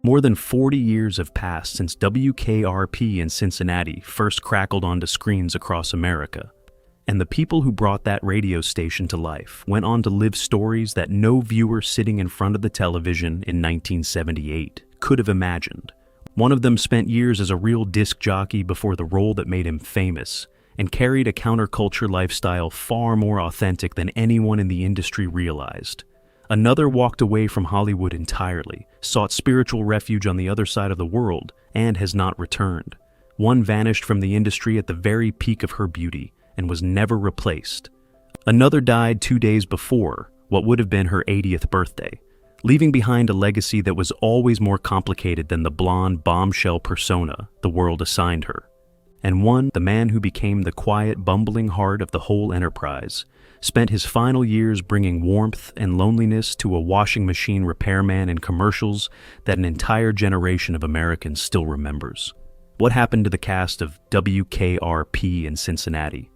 More than 40 years have passed since WKRP in Cincinnati first crackled onto screens across America, and the people who brought that radio station to life went on to live stories that no viewer sitting in front of the television in 1978 could have imagined. One of them spent years as a real disc jockey before the role that made him famous, and carried a counterculture lifestyle far more authentic than anyone in the industry realized. Another walked away from Hollywood entirely, sought spiritual refuge on the other side of the world, and has not returned. One vanished from the industry at the very peak of her beauty and was never replaced. Another died 2 days before what would have been her 80th birthday, leaving behind a legacy that was always more complicated than the blonde bombshell persona the world assigned her. And one, the man who became the quiet, bumbling heart of the whole enterprise, spent his final years bringing warmth and loneliness to a washing machine repairman in commercials that an entire generation of Americans still remembers. What happened to the cast of WKRP in Cincinnati?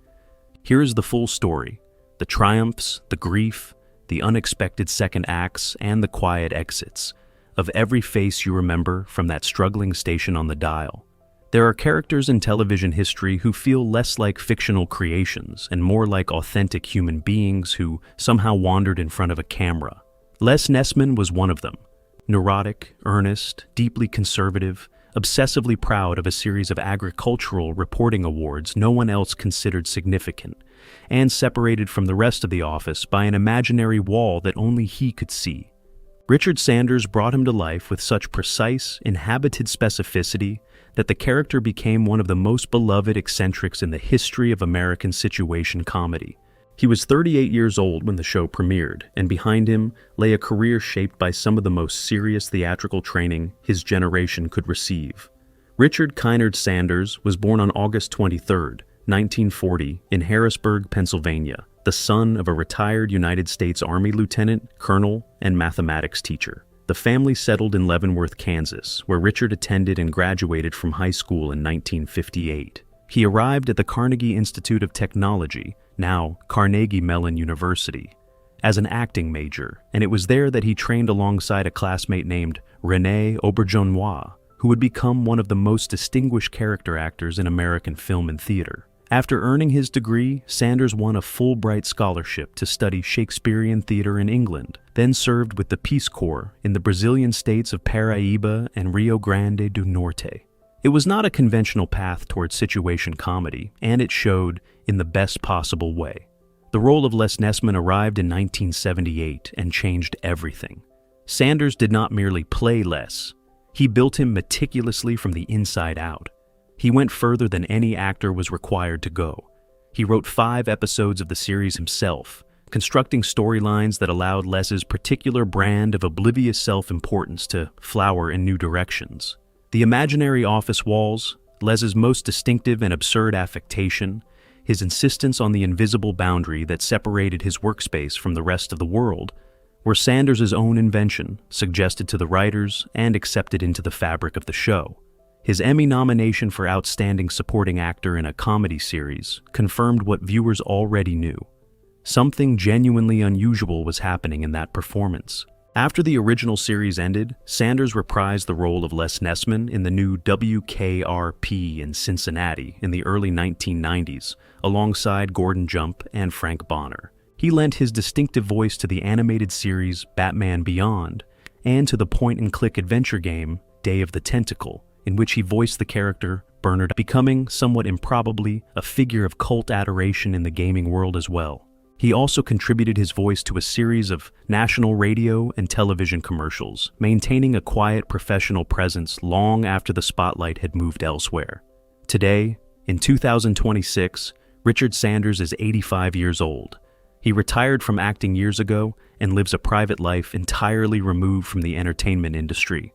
Here is the full story: the triumphs, the grief, the unexpected second acts, and the quiet exits of every face you remember from that struggling station on the dial. There are characters in television history who feel less like fictional creations and more like authentic human beings who somehow wandered in front of a camera. Les Nessman was one of them. Neurotic, earnest, deeply conservative, obsessively proud of a series of agricultural reporting awards no one else considered significant, and separated from the rest of the office by an imaginary wall that only he could see. Richard Sanders brought him to life with such precise, inhabited specificity that the character became one of the most beloved eccentrics in the history of American situation comedy. He was 38 years old when the show premiered, and behind him lay a career shaped by some of the most serious theatrical training his generation could receive. Richard Kynard Sanders was born on August 23, 1940, in Harrisburg, Pennsylvania, the son of a retired United States Army lieutenant, colonel, and mathematics teacher. The family settled in Leavenworth, Kansas, where Richard attended and graduated from high school in 1958. He arrived at the Carnegie Institute of Technology, now Carnegie Mellon University, as an acting major, and it was there that he trained alongside a classmate named René Auberjonois, who would become one of the most distinguished character actors in American film and theater. After earning his degree, Sanders won a Fulbright scholarship to study Shakespearean theater in England, then served with the Peace Corps in the Brazilian states of Paraíba and Rio Grande do Norte. It was not a conventional path towards situation comedy, and it showed in the best possible way. The role of Les Nessman arrived in 1978 and changed everything. Sanders did not merely play Les, he built him meticulously from the inside out. He went further than any actor was required to go. He wrote 5 episodes of the series himself, constructing storylines that allowed Les's particular brand of oblivious self-importance to flower in new directions. The imaginary office walls, Les's most distinctive and absurd affectation, his insistence on the invisible boundary that separated his workspace from the rest of the world, were Sanders' own invention, suggested to the writers and accepted into the fabric of the show. His Emmy nomination for Outstanding Supporting Actor in a Comedy Series confirmed what viewers already knew. Something genuinely unusual was happening in that performance. After the original series ended, Sanders reprised the role of Les Nessman in the new WKRP in Cincinnati in the early 1990s, alongside Gordon Jump and Frank Bonner. He lent his distinctive voice to the animated series Batman Beyond and to the point-and-click adventure game Day of the Tentacle, in which he voiced the character Bernard, becoming, somewhat improbably, a figure of cult adoration in the gaming world as well. He also contributed his voice to a series of national radio and television commercials, maintaining a quiet professional presence long after the spotlight had moved elsewhere. Today, in 2026, Richard Sanders is 85 years old. He retired from acting years ago and lives a private life entirely removed from the entertainment industry.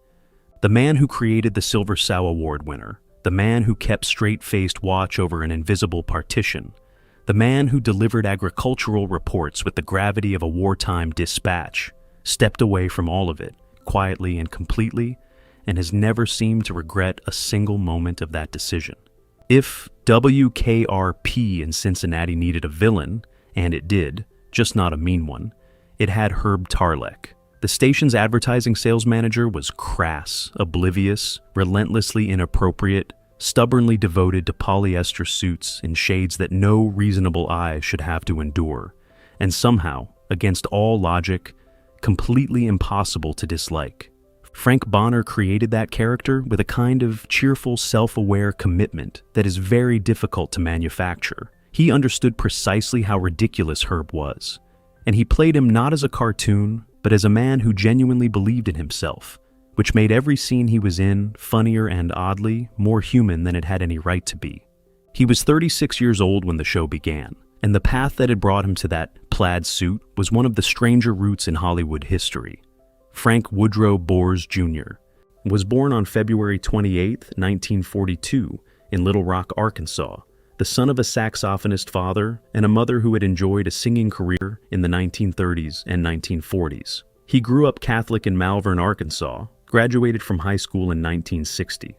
The man who created the Silver Sow Award winner, the man who kept straight-faced watch over an invisible partition, the man who delivered agricultural reports with the gravity of a wartime dispatch, stepped away from all of it, quietly and completely, and has never seemed to regret a single moment of that decision. If WKRP in Cincinnati needed a villain, and it did, just not a mean one, it had Herb Tarlek, The station's advertising sales manager was crass, oblivious, relentlessly inappropriate, stubbornly devoted to polyester suits in shades that no reasonable eye should have to endure, and somehow, against all logic, completely impossible to dislike. Frank Bonner created that character with a kind of cheerful, self-aware commitment that is very difficult to manufacture. He understood precisely how ridiculous Herb was, and he played him not as a cartoon, but as a man who genuinely believed in himself, which made every scene he was in funnier and, oddly, more human than it had any right to be. He was 36 years old when the show began, and the path that had brought him to that plaid suit was one of the stranger routes in Hollywood history. Frank Woodrow Bors Jr. was born on February 28, 1942, in Little Rock, Arkansas, the son of a saxophonist father and a mother who had enjoyed a singing career in the 1930s and 1940s. He grew up Catholic in Malvern, Arkansas, graduated from high school in 1960,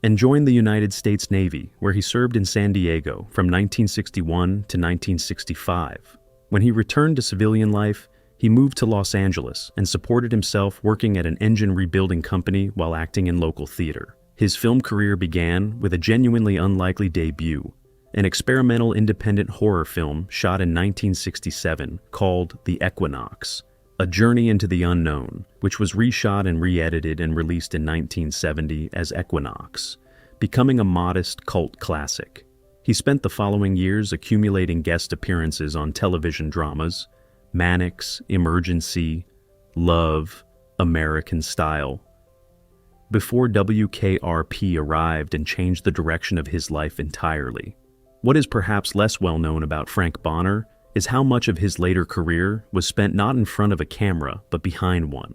and joined the United States Navy, where he served in San Diego from 1961 to 1965. When he returned to civilian life, he moved to Los Angeles and supported himself working at an engine rebuilding company while acting in local theater. His film career began with a genuinely unlikely debut, an experimental independent horror film shot in 1967 called The Equinox, A Journey into the Unknown, which was reshot and re-edited and released in 1970 as Equinox, becoming a modest cult classic. He spent the following years accumulating guest appearances on television dramas, Mannix, Emergency, Love, American Style, before WKRP arrived and changed the direction of his life entirely. What is perhaps less well known about Frank Bonner is how much of his later career was spent not in front of a camera, but behind one.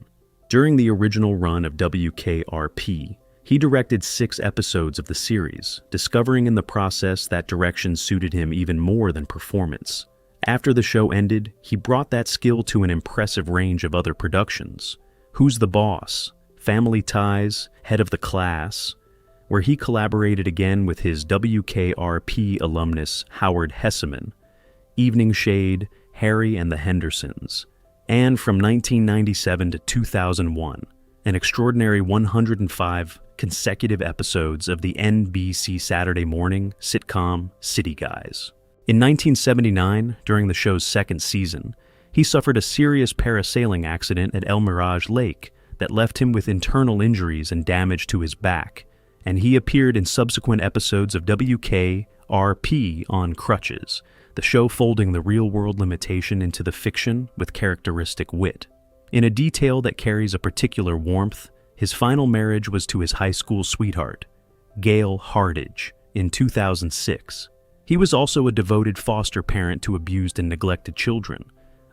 During the original run of WKRP, he directed 6 episodes of the series, discovering in the process that direction suited him even more than performance. After the show ended, he brought that skill to an impressive range of other productions. Who's the Boss?, Family Ties, Head of the Class, where he collaborated again with his WKRP alumnus Howard Hesseman, Evening Shade, Harry and the Hendersons, and from 1997 to 2001, an extraordinary 105 consecutive episodes of the NBC Saturday morning sitcom City Guys. In 1979, during the show's 2nd season, he suffered a serious parasailing accident at El Mirage Lake that left him with internal injuries and damage to his back, and he appeared in subsequent episodes of WKRP on crutches, the show folding the real-world limitation into the fiction with characteristic wit. In a detail that carries a particular warmth, his final marriage was to his high school sweetheart, Gail Hardage, in 2006. He was also a devoted foster parent to abused and neglected children,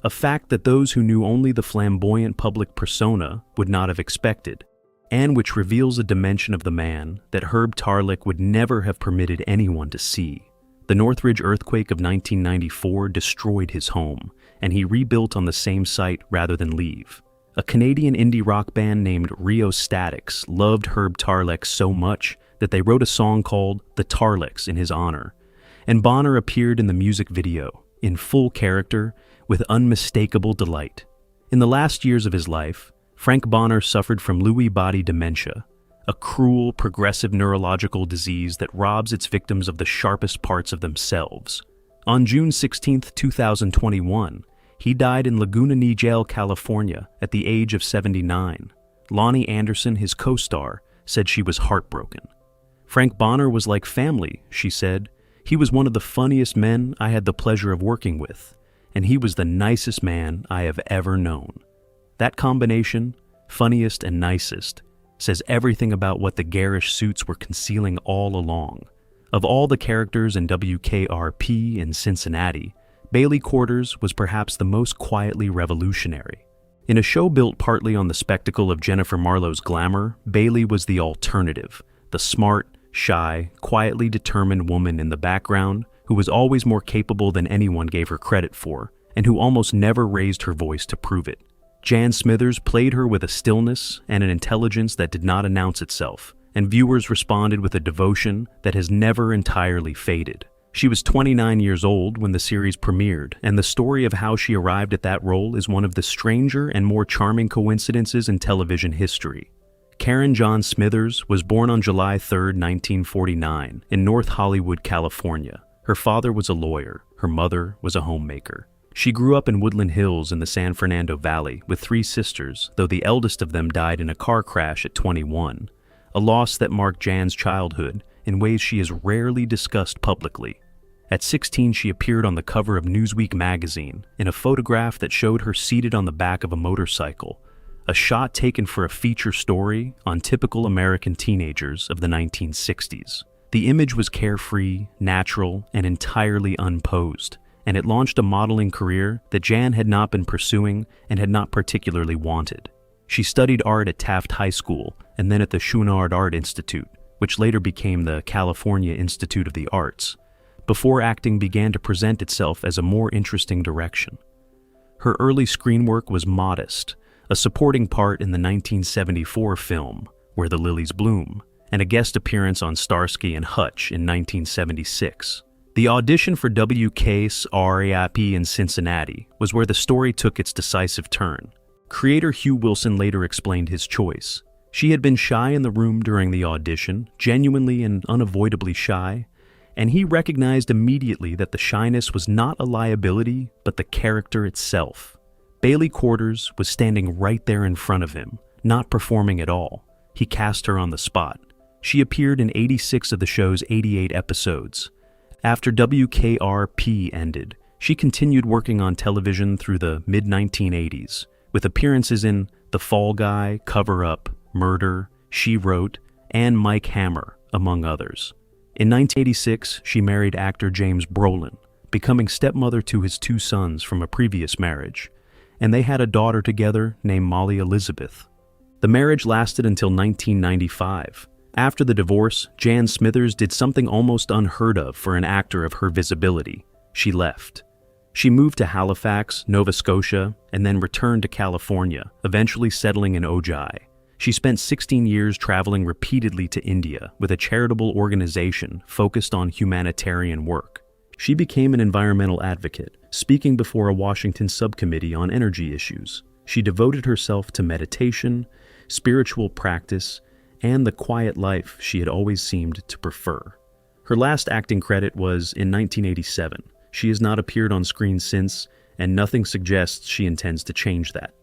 a fact that those who knew only the flamboyant public persona would not have expected, and which reveals a dimension of the man that Herb Tarlek would never have permitted anyone to see. The Northridge earthquake of 1994 destroyed his home, and he rebuilt on the same site rather than leave. A Canadian indie rock band named Rio Statics loved Herb Tarlek so much that they wrote a song called The Tarleks in his honor, and Bonner appeared in the music video, in full character, with unmistakable delight. In the last years of his life, Frank Bonner suffered from Lewy body dementia, a cruel, progressive neurological disease that robs its victims of the sharpest parts of themselves. On June 16, 2021, he died in Laguna Niguel, California, at the age of 79. Lonnie Anderson, his co-star, said she was heartbroken. Frank Bonner was like family, she said. He was one of the funniest men I had the pleasure of working with, and he was the nicest man I have ever known. That combination, funniest and nicest, says everything about what the garish suits were concealing all along. Of all the characters in WKRP in Cincinnati, Bailey Quarters was perhaps the most quietly revolutionary. In a show built partly on the spectacle of Jennifer Marlowe's glamour, Bailey was the alternative, the smart, shy, quietly determined woman in the background who was always more capable than anyone gave her credit for, and who almost never raised her voice to prove it. Jan Smithers played her with a stillness and an intelligence that did not announce itself, and viewers responded with a devotion that has never entirely faded. She was 29 years old when the series premiered, and the story of how she arrived at that role is one of the stranger and more charming coincidences in television history. Karen John Smithers was born on July 3, 1949, in North Hollywood, California. Her father was a lawyer. Her mother was a homemaker. She grew up in Woodland Hills in the San Fernando Valley with 3 sisters, though the eldest of them died in a car crash at 21, a loss that marked Jan's childhood in ways she has rarely discussed publicly. At 16, she appeared on the cover of Newsweek magazine in a photograph that showed her seated on the back of a motorcycle, a shot taken for a feature story on typical American teenagers of the 1960s. The image was carefree, natural, and entirely unposed, and it launched a modeling career that Jan had not been pursuing and had not particularly wanted. She studied art at Taft High School and then at the Chouinard Art Institute, which later became the California Institute of the Arts, before acting began to present itself as a more interesting direction. Her early screen work was modest, a supporting part in the 1974 film Where the Lilies Bloom, and a guest appearance on Starsky and Hutch in 1976. The audition for WKRP in Cincinnati was where the story took its decisive turn. Creator Hugh Wilson later explained his choice. She had been shy in the room during the audition, genuinely and unavoidably shy, and he recognized immediately that the shyness was not a liability, but the character itself. Bailey Quarters was standing right there in front of him, not performing at all. He cast her on the spot. She appeared in 86 of the show's 88 episodes. After WKRP ended, she continued working on television through the mid-1980s, with appearances in The Fall Guy, Cover Up, Murder, She Wrote, and Mike Hammer, among others. In 1986, she married actor James Brolin, becoming stepmother to his 2 sons from a previous marriage, and they had a daughter together named Molly Elizabeth. The marriage lasted until 1995. After the divorce, Jan Smithers did something almost unheard of for an actor of her visibility. She left. She moved to Halifax, Nova Scotia, and then returned to California, eventually settling in Ojai. She spent 16 years traveling repeatedly to India with a charitable organization focused on humanitarian work. She became an environmental advocate, speaking before a Washington subcommittee on energy issues. She devoted herself to meditation, spiritual practice, and the quiet life she had always seemed to prefer. Her last acting credit was in 1987. She has not appeared on screen since, and nothing suggests she intends to change that.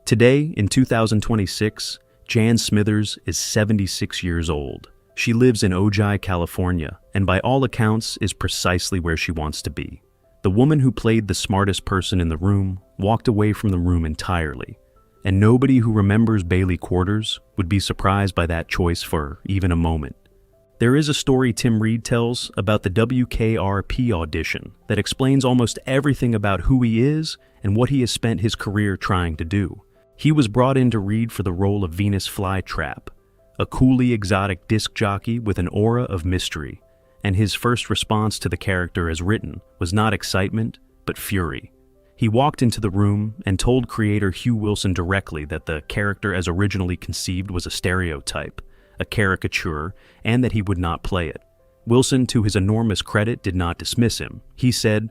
Today, in 2026, Jan Smithers is 76 years old. She lives in Ojai, California, and by all accounts is precisely where she wants to be. The woman who played the smartest person in the room walked away from the room entirely, and nobody who remembers Bailey Quarters would be surprised by that choice for even a moment. There is a story Tim Reed tells about the WKRP audition that explains almost everything about who he is and what he has spent his career trying to do. He was brought in to read for the role of Venus Flytrap, a coolly exotic disc jockey with an aura of mystery, and his first response to the character as written was not excitement, but fury. He walked into the room and told creator Hugh Wilson directly that the character as originally conceived was a stereotype, a caricature, and that he would not play it. Wilson, to his enormous credit, did not dismiss him. He said,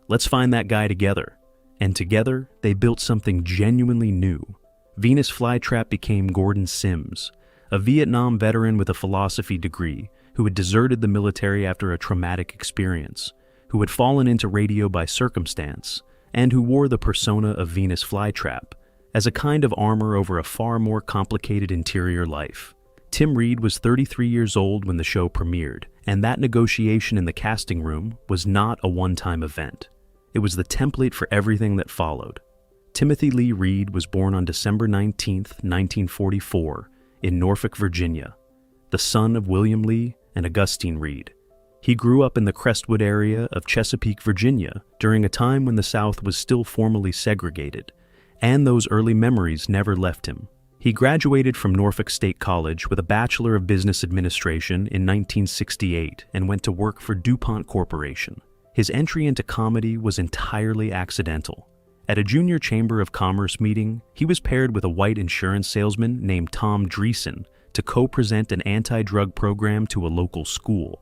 "Let's find that guy together." And together, they built something genuinely new. Venus Flytrap became Gordon Sims, a Vietnam veteran with a philosophy degree who had deserted the military after a traumatic experience, who had fallen into radio by circumstance, and who wore the persona of Venus Flytrap as a kind of armor over a far more complicated interior life. Tim Reed was 33 years old when the show premiered, and that negotiation in the casting room was not a one-time event. It was the template for everything that followed. Timothy Lee Reed was born on December 19, 1944, in Norfolk, Virginia, the son of William Lee and Augustine Reed. He grew up in the Crestwood area of Chesapeake, Virginia, during a time when the South was still formally segregated, and those early memories never left him. He graduated from Norfolk State College with a Bachelor of Business Administration in 1968 and went to work for DuPont Corporation. His entry into comedy was entirely accidental. At a junior Chamber of Commerce meeting, he was paired with a white insurance salesman named Tom Dreesen to co-present an anti-drug program to a local school.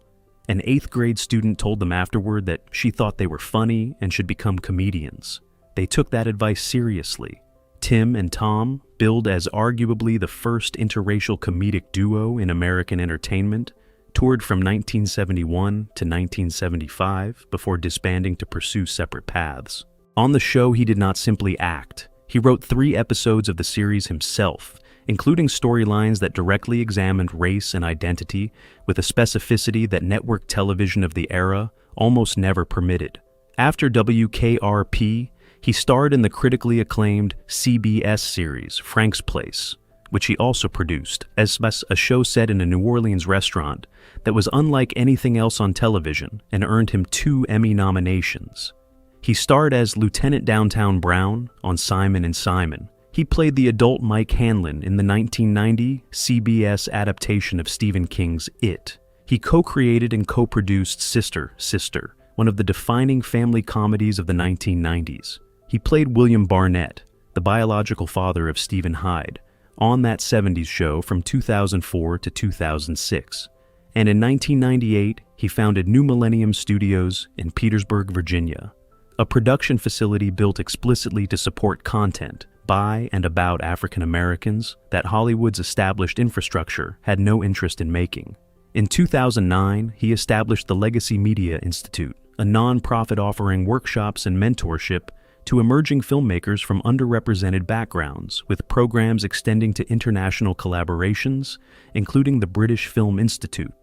An 8th grade student told them afterward that she thought they were funny and should become comedians. They took that advice seriously. Tim and Tom, billed as arguably the first interracial comedic duo in American entertainment, toured from 1971 to 1975 before disbanding to pursue separate paths. On the show, he did not simply act. He wrote 3 episodes of the series himself, including storylines that directly examined race and identity with a specificity that network television of the era almost never permitted. After WKRP, he starred in the critically acclaimed CBS series Frank's Place, which he also produced, as a show set in a New Orleans restaurant that was unlike anything else on television and earned him 2 Emmy nominations. He starred as Lieutenant Downtown Brown on Simon and Simon. He played the adult Mike Hanlon in the 1990 CBS adaptation of Stephen King's It. He co-created and co-produced Sister, Sister, one of the defining family comedies of the 1990s. He played William Barnett, the biological father of Stephen Hyde, on that 70s show from 2004 to 2006. And in 1998, he founded New Millennium Studios in Petersburg, Virginia, a production facility built explicitly to support content by and about African Americans that Hollywood's established infrastructure had no interest in making. In 2009, he established the Legacy Media Institute, a non-profit offering workshops and mentorship to emerging filmmakers from underrepresented backgrounds, with programs extending to international collaborations, including the British Film Institute.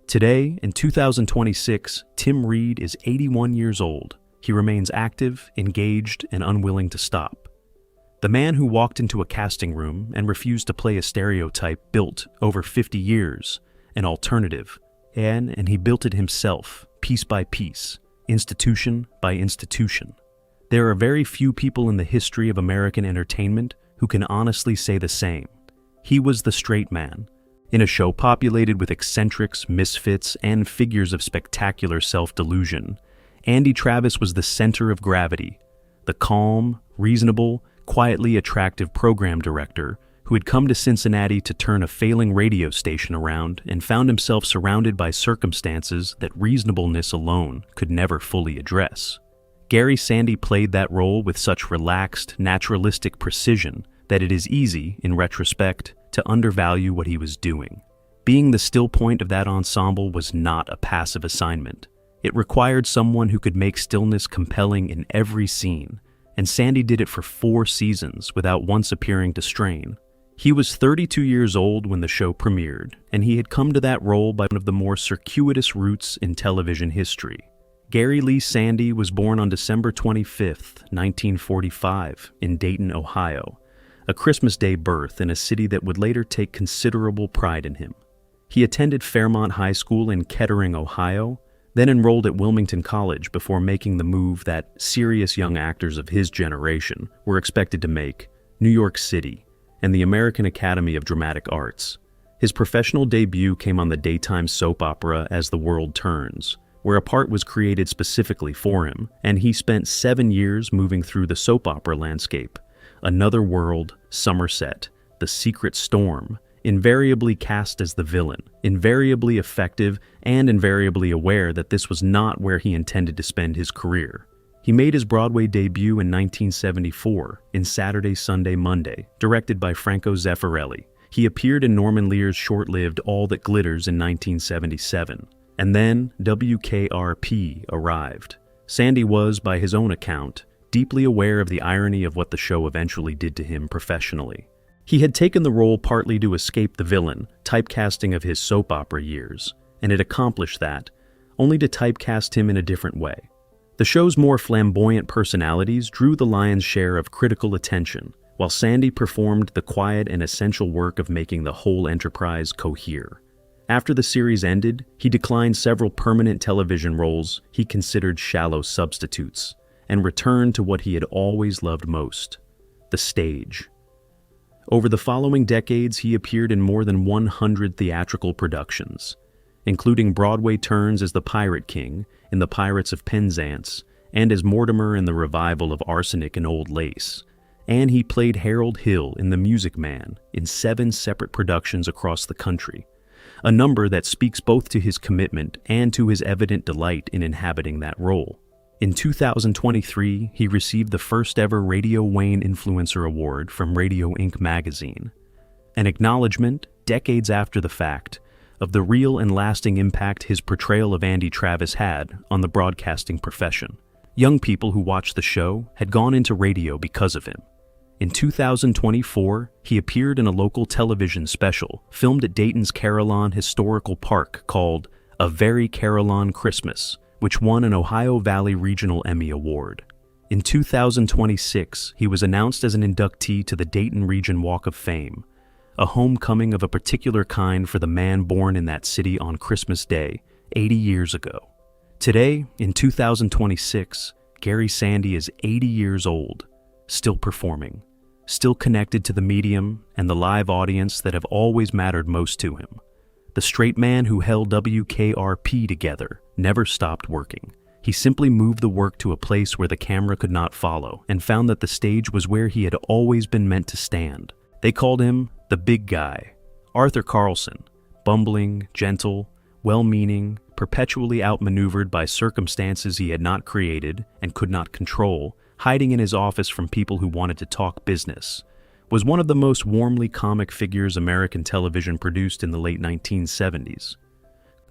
Today, in 2026, Tim Reed is 81 years old. He remains active, engaged, and unwilling to stop. The man who walked into a casting room and refused to play a stereotype built, over 50 years, an alternative, and he built it himself, piece by piece, institution by institution. There are very few people in the history of American entertainment who can honestly say the same. He was the straight man. In a show populated with eccentrics, misfits, and figures of spectacular self-delusion, Andy Travis was the center of gravity, the calm, reasonable, quietly attractive program director who had come to Cincinnati to turn a failing radio station around and found himself surrounded by circumstances that reasonableness alone could never fully address. Gary Sandy played that role with such relaxed, naturalistic precision that it is easy, in retrospect, to undervalue what he was doing. Being the still point of that ensemble was not a passive assignment. It required someone who could make stillness compelling in every scene, and Sandy did it for 4 seasons without once appearing to strain. He was 32 years old when the show premiered, and he had come to that role by one of the more circuitous routes in television history. Gary Lee Sandy was born on December 25, 1945, in Dayton, Ohio, a Christmas Day birth in a city that would later take considerable pride in him. He attended Fairmont High School in Kettering, Ohio, then enrolled at Wilmington College before making the move that serious young actors of his generation were expected to make, New York City, and the American Academy of Dramatic Arts. His professional debut came on the daytime soap opera As the World Turns, where a part was created specifically for him, and he spent 7 years moving through the soap opera landscape. Another World, Somerset, The Secret Storm, invariably cast as the villain, invariably effective, and invariably aware that this was not where he intended to spend his career. He made his Broadway debut in 1974 in Saturday, Sunday, Monday, directed by Franco Zeffirelli. He appeared in Norman Lear's short-lived All That Glitters in 1977. And then WKRP arrived. Sandy was, by his own account, deeply aware of the irony of what the show eventually did to him professionally. He had taken the role partly to escape the villain, typecasting of his soap opera years, and had accomplished that, only to typecast him in a different way. The show's more flamboyant personalities drew the lion's share of critical attention, while Sandy performed the quiet and essential work of making the whole enterprise cohere. After the series ended, he declined several permanent television roles he considered shallow substitutes, and returned to what he had always loved most, the stage. Over the following decades, he appeared in more than 100 theatrical productions, including Broadway turns as the Pirate King in The Pirates of Penzance and as Mortimer in the revival of Arsenic and Old Lace, and he played Harold Hill in The Music Man in 7 separate productions across the country, a number that speaks both to his commitment and to his evident delight in inhabiting that role. In 2023, he received the first ever Radio Wayne Influencer Award from Radio Inc. magazine, an acknowledgement, decades after the fact, of the real and lasting impact his portrayal of Andy Travis had on the broadcasting profession. Young people who watched the show had gone into radio because of him. In 2024, he appeared in a local television special filmed at Dayton's Carillon Historical Park called A Very Carillon Christmas, which won an Ohio Valley Regional Emmy Award. In 2026, he was announced as an inductee to the Dayton Region Walk of Fame, a homecoming of a particular kind for the man born in that city on Christmas Day, 80 years ago. Today, in 2026, Gary Sandy is 80 years old, still performing, still connected to the medium and the live audience that have always mattered most to him. The straight man who held WKRP together never stopped working. He simply moved the work to a place where the camera could not follow and found that the stage was where he had always been meant to stand. They called him the big guy, Arthur Carlson, bumbling, gentle, well-meaning, perpetually outmaneuvered by circumstances he had not created and could not control, hiding in his office from people who wanted to talk business, was one of the most warmly comic figures American television produced in the late 1970s.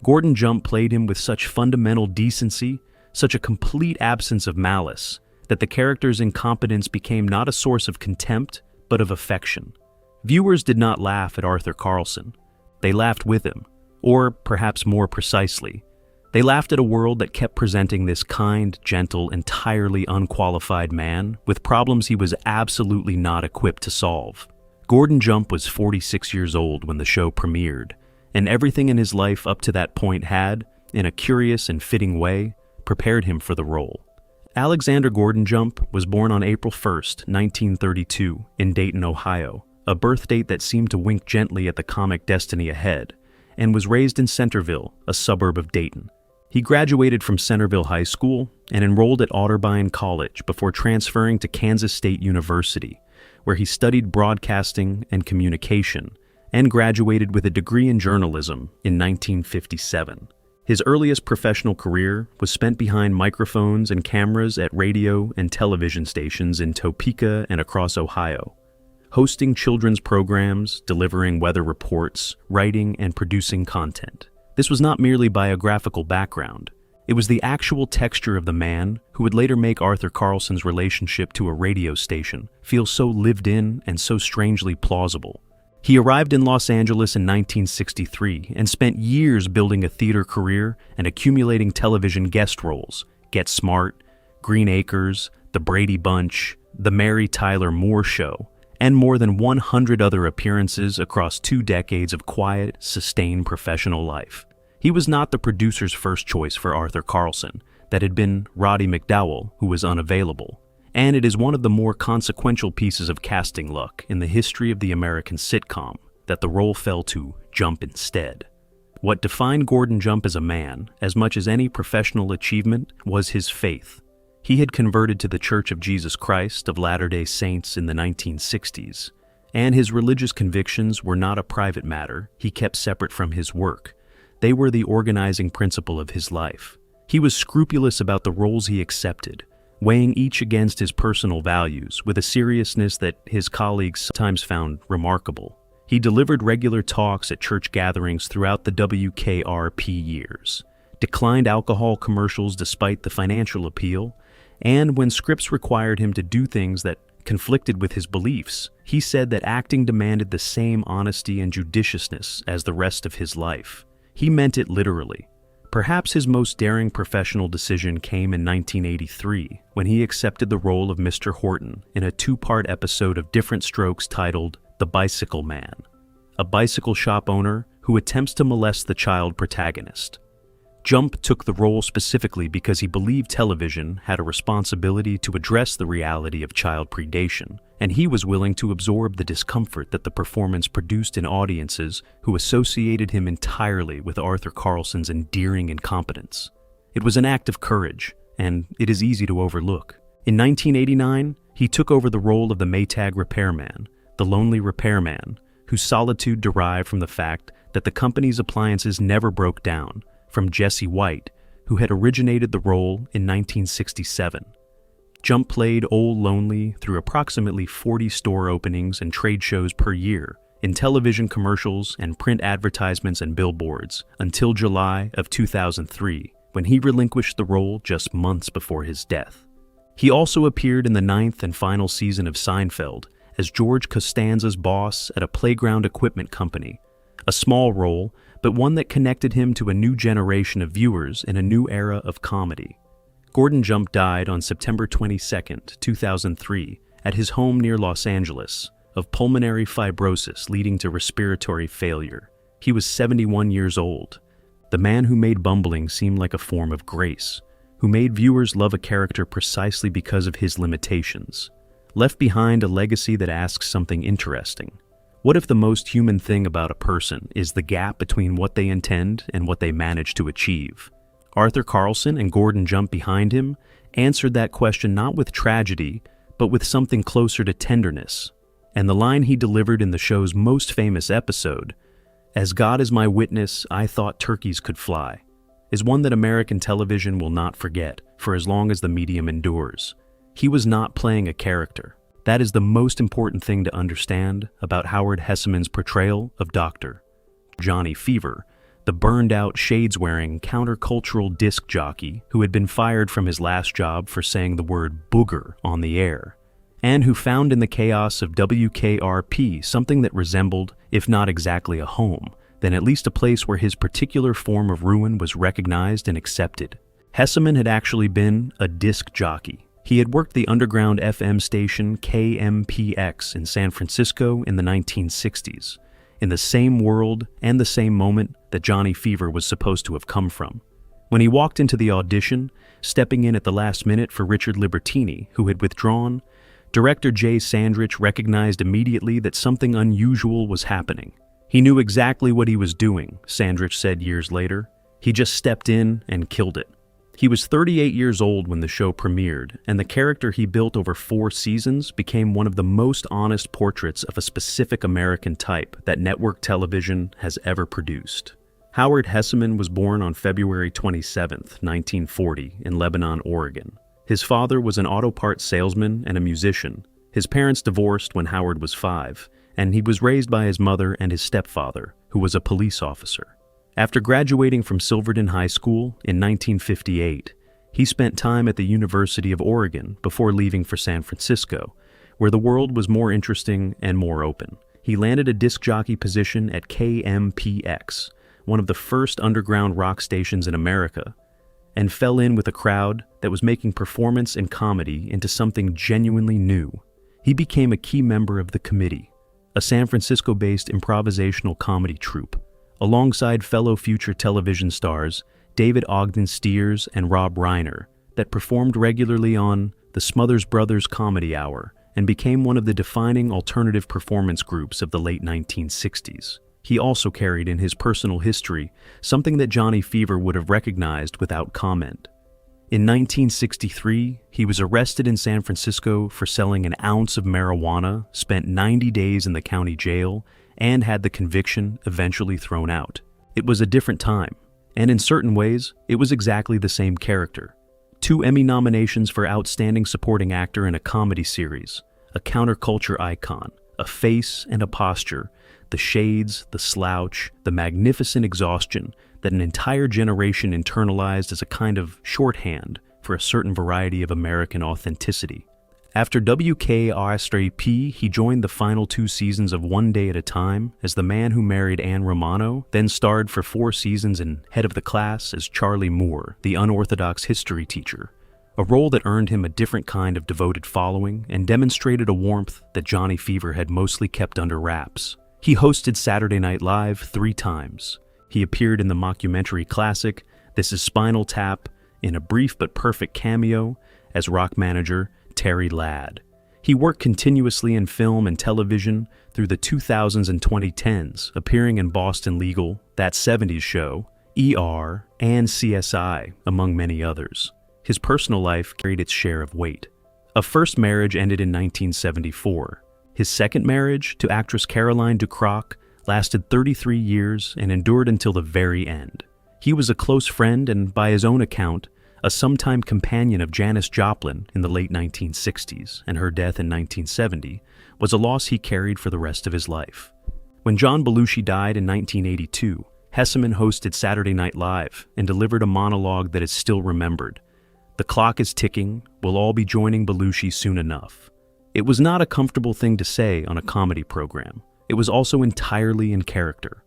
Gordon Jump played him with such fundamental decency, such a complete absence of malice, that the character's incompetence became not a source of contempt, but of affection. Viewers did not laugh at Arthur Carlson. They laughed with him, or perhaps more precisely, they laughed at a world that kept presenting this kind, gentle, entirely unqualified man with problems he was absolutely not equipped to solve. Gordon Jump was 46 years old when the show premiered, and everything in his life up to that point had, in a curious and fitting way, prepared him for the role. Alexander Gordon Jump was born on April 1st, 1932, in Dayton, Ohio, a birth date that seemed to wink gently at the comic destiny ahead, and was raised in Centerville, a suburb of Dayton. He graduated from Centerville High School and enrolled at Otterbein College before transferring to Kansas State University, where he studied broadcasting and communication, and graduated with a degree in journalism in 1957. His earliest professional career was spent behind microphones and cameras at radio and television stations in Topeka and across Ohio, hosting children's programs, delivering weather reports, writing, and producing content. This was not merely biographical background. It was the actual texture of the man who would later make Arthur Carlson's relationship to a radio station feel so lived in and so strangely plausible. He arrived in Los Angeles in 1963 and spent years building a theater career and accumulating television guest roles: Get Smart, Green Acres, The Brady Bunch, The Mary Tyler Moore Show, and more than 100 other appearances across 2 decades of quiet, sustained professional life. He was not the producer's first choice for Arthur Carlson. That had been Roddy McDowell, who was unavailable. And it is one of the more consequential pieces of casting luck in the history of the American sitcom that the role fell to Jump instead. What defined Gordon Jump as a man, as much as any professional achievement, was his faith. He had converted to the Church of Jesus Christ of Latter-day Saints in the 1960s, and his religious convictions were not a private matter he kept separate from his work. They were the organizing principle of his life. He was scrupulous about the roles he accepted, weighing each against his personal values with a seriousness that his colleagues sometimes found remarkable. He delivered regular talks at church gatherings throughout the WKRP years, declined alcohol commercials despite the financial appeal, and when scripts required him to do things that conflicted with his beliefs, he said that acting demanded the same honesty and judiciousness as the rest of his life. He meant it literally. Perhaps his most daring professional decision came in 1983, when he accepted the role of Mr. Horton in a 2-part episode of Different Strokes titled The Bicycle Man, a bicycle shop owner who attempts to molest the child protagonist. Jump took the role specifically because he believed television had a responsibility to address the reality of child predation, and he was willing to absorb the discomfort that the performance produced in audiences who associated him entirely with Arthur Carlson's endearing incompetence. It was an act of courage, and it is easy to overlook. In 1989, he took over the role of the Maytag repairman, the lonely repairman, whose solitude derived from the fact that the company's appliances never broke down, from Jesse White, who had originated the role in 1967. Jump played Old Lonely through approximately 40 store openings and trade shows per year, in television commercials and print advertisements and billboards, until July of 2003, when he relinquished the role just months before his death. He also appeared in the 9th and final season of Seinfeld as George Costanza's boss at a playground equipment company, a small role, but one that connected him to a new generation of viewers in a new era of comedy. Gordon Jump died on September 22, 2003, at his home near Los Angeles, of pulmonary fibrosis leading to respiratory failure. He was 71 years old. The man who made bumbling seem like a form of grace, who made viewers love a character precisely because of his limitations, left behind a legacy that asks something interesting. What if the most human thing about a person is the gap between what they intend and what they manage to achieve? Arthur Carlson and Gordon Jump behind him answered that question not with tragedy, but with something closer to tenderness. And the line he delivered in the show's most famous episode, "As God is my witness, I thought turkeys could fly," is one that American television will not forget for as long as the medium endures. He was not playing a character. That is the most important thing to understand about Howard Hesseman's portrayal of Dr. Johnny Fever, the burned-out, shades-wearing, countercultural disc jockey who had been fired from his last job for saying the word booger on the air, and who found in the chaos of WKRP something that resembled, if not exactly a home, then at least a place where his particular form of ruin was recognized and accepted. Hesseman had actually been a disc jockey. He had worked the underground FM station KMPX in San Francisco in the 1960s, in the same world and the same moment that Johnny Fever was supposed to have come from. When he walked into the audition, stepping in at the last minute for Richard Libertini, who had withdrawn, director Jay Sandrich recognized immediately that something unusual was happening. He knew exactly what he was doing, Sandrich said years later. He just stepped in and killed it. He was 38 years old when the show premiered, and the character he built over 4 seasons became one of the most honest portraits of a specific American type that network television has ever produced. Howard Hesseman was born on February 27, 1940, in Lebanon, Oregon. His father was an auto parts salesman and a musician. His parents divorced when Howard was 5, and he was raised by his mother and his stepfather, who was a police officer. After graduating from Silverton High School in 1958, he spent time at the University of Oregon before leaving for San Francisco, where the world was more interesting and more open. He landed a disc jockey position at KMPX, one of the first underground rock stations in America, and fell in with a crowd that was making performance and comedy into something genuinely new. He became a key member of The Committee, a San Francisco-based improvisational comedy troupe, alongside fellow future television stars David Ogden Stiers and Rob Reiner, that performed regularly on the Smothers Brothers Comedy Hour and became one of the defining alternative performance groups of the late 1960s. He also carried in his personal history something that Johnny Fever would have recognized without comment. In 1963, he was arrested in San Francisco for selling an ounce of marijuana, spent 90 days in the county jail, and had the conviction eventually thrown out. It was a different time, and in certain ways, it was exactly the same character. 2 Emmy nominations for Outstanding Supporting Actor in a Comedy Series, a counterculture icon, a face and a posture, the shades, the slouch, the magnificent exhaustion that an entire generation internalized as a kind of shorthand for a certain variety of American authenticity. After WKRP, he joined the final 2 seasons of One Day at a Time as the man who married Anne Romano, then starred for 4 seasons in Head of the Class as Charlie Moore, the unorthodox history teacher, a role that earned him a different kind of devoted following and demonstrated a warmth that Johnny Fever had mostly kept under wraps. He hosted Saturday Night Live 3 times. He appeared in the mockumentary classic This Is Spinal Tap, in a brief but perfect cameo as rock manager Terry Ladd. He worked continuously in film and television through the 2000s and 2010s, appearing in Boston Legal, That 70s Show, ER, and CSI, among many others. His personal life carried its share of weight. A first marriage ended in 1974. His second marriage, to actress Caroline Ducroc, lasted 33 years, and endured until the very end. He was a close friend and, by his own account, a sometime companion of Janis Joplin in the late 1960s, and her death in 1970 was a loss he carried for the rest of his life. When John Belushi died in 1982, Nessman hosted Saturday Night Live and delivered a monologue that is still remembered. "The clock is ticking, we'll all be joining Belushi soon enough." It was not a comfortable thing to say on a comedy program. It was also entirely in character.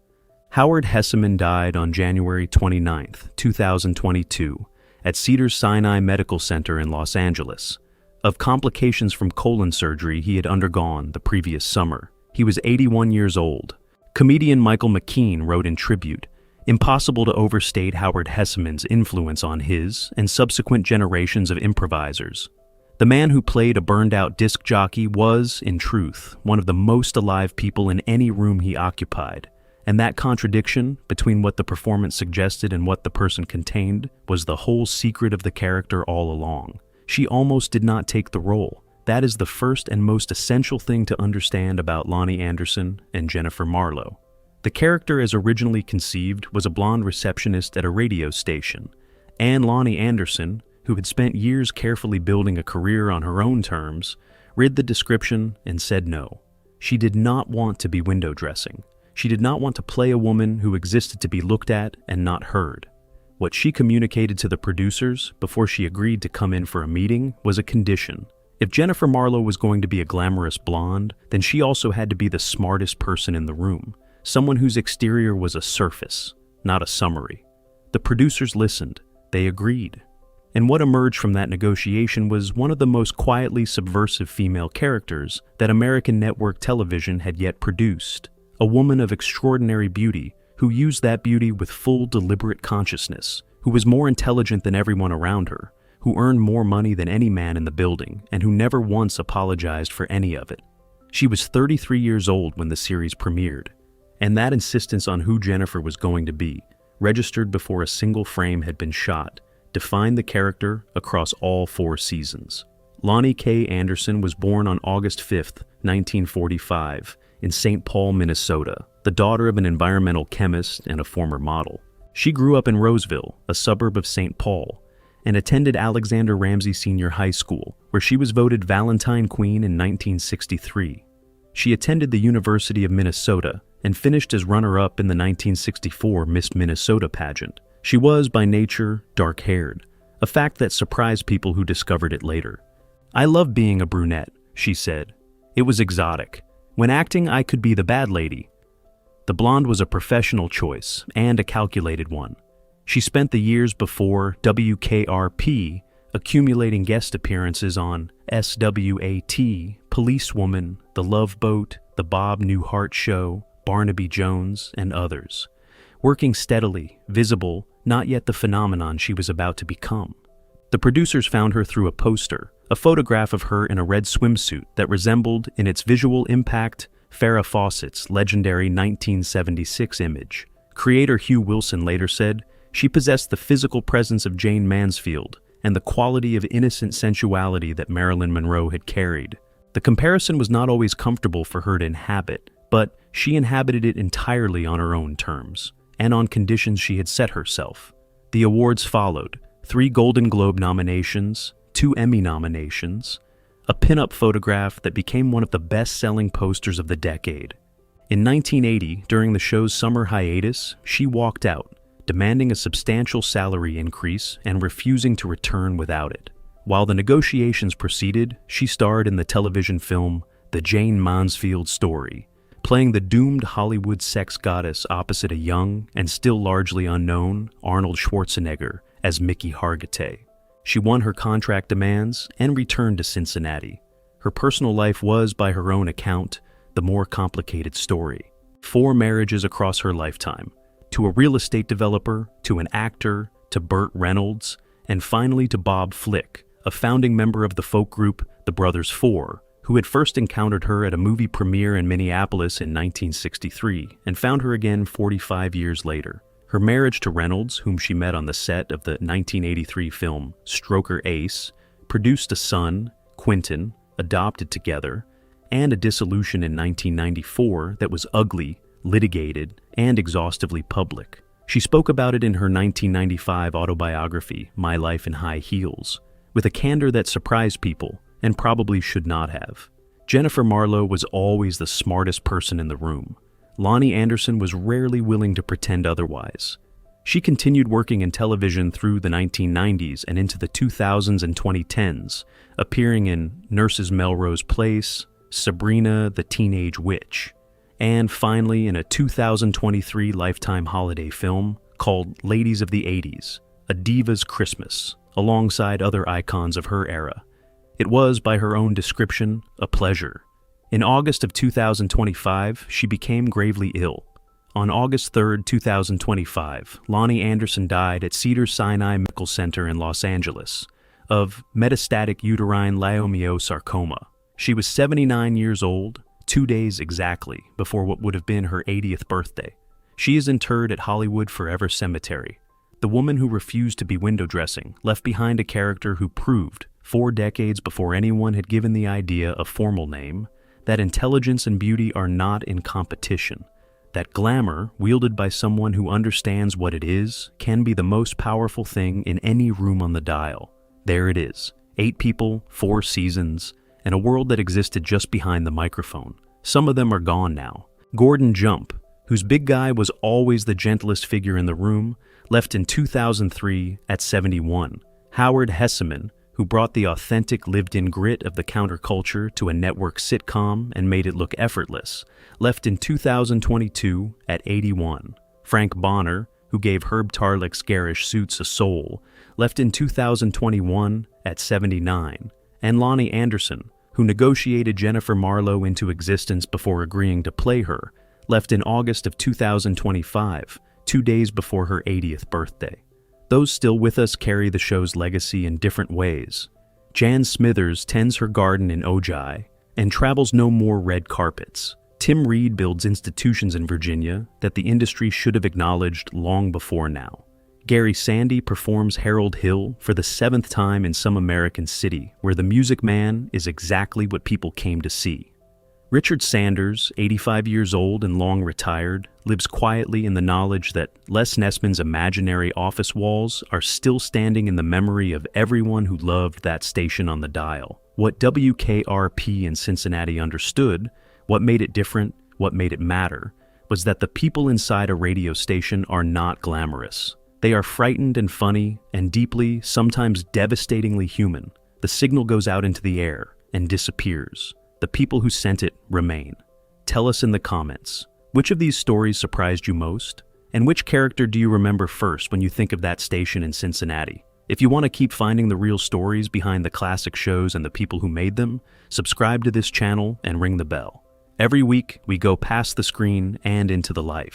Howard Nessman died on January 29, 2022, at Cedars-Sinai Medical Center in Los Angeles, of complications from colon surgery he had undergone the previous summer. He was 81 years old. Comedian Michael McKean wrote in tribute, "Impossible to overstate Howard Nessman's influence on his and subsequent generations of improvisers. The man who played a burned-out disc jockey was, in truth, one of the most alive people in any room he occupied, and that contradiction between what the performance suggested and what the person contained was the whole secret of the character all along. She almost did not take the role. That is the first and most essential thing to understand about Lonnie Anderson and Jennifer Marlowe. The character as originally conceived was a blonde receptionist at a radio station, and Lonnie Anderson, who had spent years carefully building a career on her own terms, read the description and said no. She did not want to be window dressing. She did not want to play a woman who existed to be looked at and not heard. What she communicated to the producers before she agreed to come in for a meeting was a condition. If Jennifer Marlowe was going to be a glamorous blonde, then she also had to be the smartest person in the room, someone whose exterior was a surface, not a summary. The producers listened. They agreed. And what emerged from that negotiation was one of the most quietly subversive female characters that American network television had yet produced. A woman of extraordinary beauty who used that beauty with full deliberate consciousness, who was more intelligent than everyone around her, who earned more money than any man in the building, and who never once apologized for any of it. She was 33 years old when the series premiered, and that insistence on who Jennifer was going to be, registered before a single frame had been shot, defined the character across all 4 seasons. Lonnie K. Anderson was born on August 5, 1945, in St. Paul, Minnesota, the daughter of an environmental chemist and a former model. She grew up in Roseville, a suburb of St. Paul, and attended Alexander Ramsey Senior High School, where she was voted Valentine Queen in 1963. She attended the University of Minnesota and finished as runner-up in the 1964 Miss Minnesota pageant. She was, by nature, dark-haired, a fact that surprised people who discovered it later. "I love being a brunette," she said. "It was exotic. When acting, I could be the bad lady." The blonde was a professional choice, and a calculated one. She spent the years before WKRP accumulating guest appearances on SWAT, Policewoman, The Love Boat, The Bob Newhart Show, Barnaby Jones, and others. Working steadily, visible, not yet the phenomenon she was about to become. The producers found her through a poster, a photograph of her in a red swimsuit that resembled, in its visual impact, Farrah Fawcett's legendary 1976 image. Creator Hugh Wilson later said, "She possessed the physical presence of Jane Mansfield and the quality of innocent sensuality that Marilyn Monroe had carried." The comparison was not always comfortable for her to inhabit, but she inhabited it entirely on her own terms, and on conditions she had set herself. The awards followed: 3 Golden Globe nominations, 2 Emmy nominations, a pin-up photograph that became one of the best-selling posters of the decade. In 1980, during the show's summer hiatus, she walked out, demanding a substantial salary increase and refusing to return without it. While the negotiations proceeded, she starred in the television film The Jane Mansfield Story, playing the doomed Hollywood sex goddess opposite a young, and still largely unknown, Arnold Schwarzenegger as Mickey Hargitay. She won her contract demands and returned to Cincinnati. Her personal life was, by her own account, the more complicated story. 4 marriages across her lifetime, to a real estate developer, to an actor, to Burt Reynolds, and finally to Bob Flick, a founding member of the folk group The Brothers Four, who had first encountered her at a movie premiere in Minneapolis in 1963 and found her again 45 years later. Her marriage to Reynolds, whom she met on the set of the 1983 film Stroker Ace, produced a son, Quentin, adopted together, and a dissolution in 1994 that was ugly, litigated, and exhaustively public. She spoke about it in her 1995 autobiography, My Life in High Heels, with a candor that surprised people and probably should not have. Jennifer Marlowe was always the smartest person in the room. Lonnie Anderson was rarely willing to pretend otherwise. She continued working in television through the 1990s and into the 2000s and 2010s, appearing in Nurses Melrose Place, Sabrina the Teenage Witch, and finally in a 2023 Lifetime holiday film called Ladies of the 80s, A Diva's Christmas, alongside other icons of her era. It was, by her own description, a pleasure. In August of 2025, she became gravely ill. On August 3, 2025, Lonnie Anderson died at Cedars-Sinai Medical Center in Los Angeles of metastatic uterine leiomyosarcoma. She was 79 years old, 2 days exactly before what would have been her 80th birthday. She is interred at Hollywood Forever Cemetery. The woman who refused to be window dressing left behind a character who proved, 4 decades before anyone had given the idea a formal name, that intelligence and beauty are not in competition. That glamour, wielded by someone who understands what it is, can be the most powerful thing in any room on the dial. There it is. 8 people, 4 seasons, and a world that existed just behind the microphone. Some of them are gone now. Gordon Jump, whose big guy was always the gentlest figure in the room, left in 2003 at 71. Howard Hesseman, who brought the authentic lived-in grit of the counterculture to a network sitcom and made it look effortless, left in 2022 at 81. Frank Bonner, who gave Herb Tarlek's garish suits a soul, left in 2021 at 79. And Lonnie Anderson, who negotiated Jennifer Marlowe into existence before agreeing to play her, left in August of 2025, 2 days before her 80th birthday. Those still with us carry the show's legacy in different ways. Jan Smithers tends her garden in Ojai and travels no more red carpets. Tim Reed builds institutions in Virginia that the industry should have acknowledged long before now. Gary Sandy performs Harold Hill for the 7th time in some American city, where the Music Man is exactly what people came to see. Richard Sanders, 85 years old and long retired, lives quietly in the knowledge that Les Nessman's imaginary office walls are still standing in the memory of everyone who loved that station on the dial. What WKRP in Cincinnati understood, what made it different, what made it matter, was that the people inside a radio station are not glamorous. They are frightened and funny and deeply, sometimes devastatingly human. The signal goes out into the air and disappears. The people who sent it remain. Tell us in the comments, which of these stories surprised you most? And which character do you remember first when you think of that station in Cincinnati? If you want to keep finding the real stories behind the classic shows and the people who made them, subscribe to this channel and ring the bell. Every week, we go past the screen and into the life.